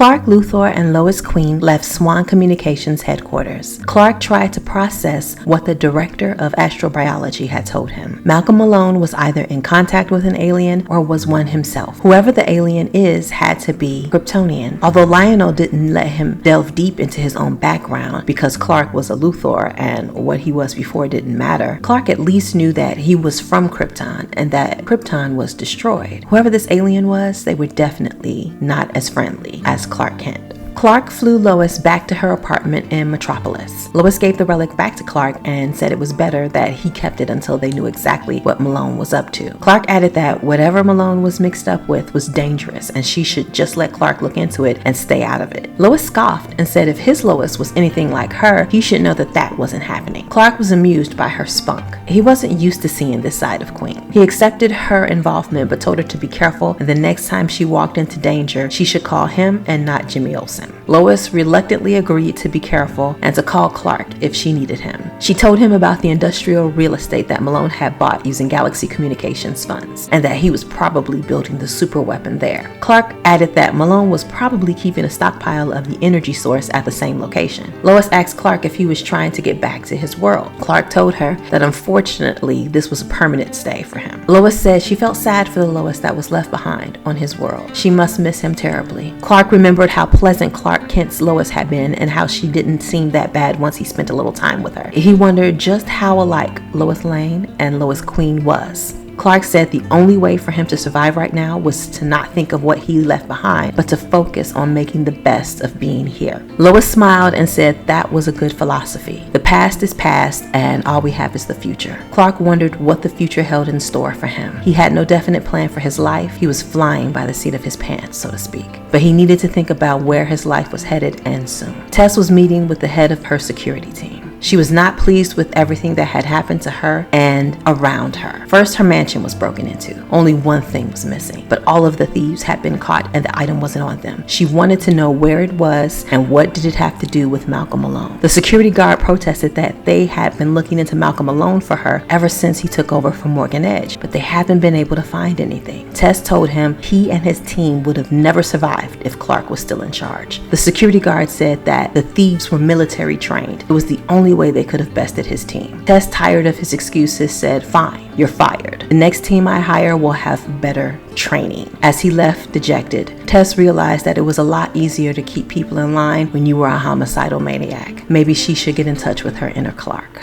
Clark Luthor and Lois Queen left Swan Communications headquarters. Clark tried to process what the director of astrobiology had told him. Malcolm Malone was either in contact with an alien or was one himself. Whoever the alien is had to be Kryptonian. Although Lionel didn't let him delve deep into his own background because Clark was a Luthor and what he was before didn't matter, Clark at least knew that he was from Krypton and that Krypton was destroyed. Whoever this alien was, they were definitely not as friendly as Clark Kent. Clark flew Lois back to her apartment in Metropolis. Lois gave the relic back to Clark and said it was better that he kept it until they knew exactly what Malone was up to. Clark added that whatever Malone was mixed up with was dangerous and she should just let Clark look into it and stay out of it. Lois scoffed and said if his Lois was anything like her, he should know that that wasn't happening. Clark was amused by her spunk. He wasn't used to seeing this side of Queen. He accepted her involvement but told her to be careful and the next time she walked into danger, she should call him and not Jimmy Olsen. Lois reluctantly agreed to be careful and to call Clark if she needed him. She told him about the industrial real estate that Malone had bought using Galaxy Communications funds and that he was probably building the super weapon there. Clark added that Malone was probably keeping a stockpile of the energy source at the same location. Lois asked Clark if he was trying to get back to his world. Clark told her that unfortunately this was a permanent stay for him. Lois said she felt sad for the Lois that was left behind on his world. She must miss him terribly. Clark remembered how pleasant Clark Kent's Lois had been and how she didn't seem that bad once he spent a little time with her. He wondered just how alike Lois Lane and Lois Queen was. Clark said the only way for him to survive right now was to not think of what he left behind, but to focus on making the best of being here. Lois smiled and said that was a good philosophy. The past is past and all we have is the future. Clark wondered what the future held in store for him. He had no definite plan for his life. He was flying by the seat of his pants, so to speak. But he needed to think about where his life was headed and soon. Tess was meeting with the head of her security team. She was not pleased with everything that had happened to her and around her. First, her mansion was broken into. Only one thing was missing, but all of the thieves had been caught and the item wasn't on them. She wanted to know where it was and what did it have to do with Malcolm Malone. The security guard protested that they had been looking into Malcolm Malone for her ever since he took over from Morgan Edge, but they haven't been able to find anything. Tess told him he and his team would have never survived if Clark was still in charge. The security guard said that the thieves were military trained. It was the only way they could have bested his team. Tess, tired of his excuses, said, "Fine, you're fired. The next team I hire will have better training." As he left dejected, Tess realized that it was a lot easier to keep people in line when you were a homicidal maniac. Maybe she should get in touch with her inner Clark.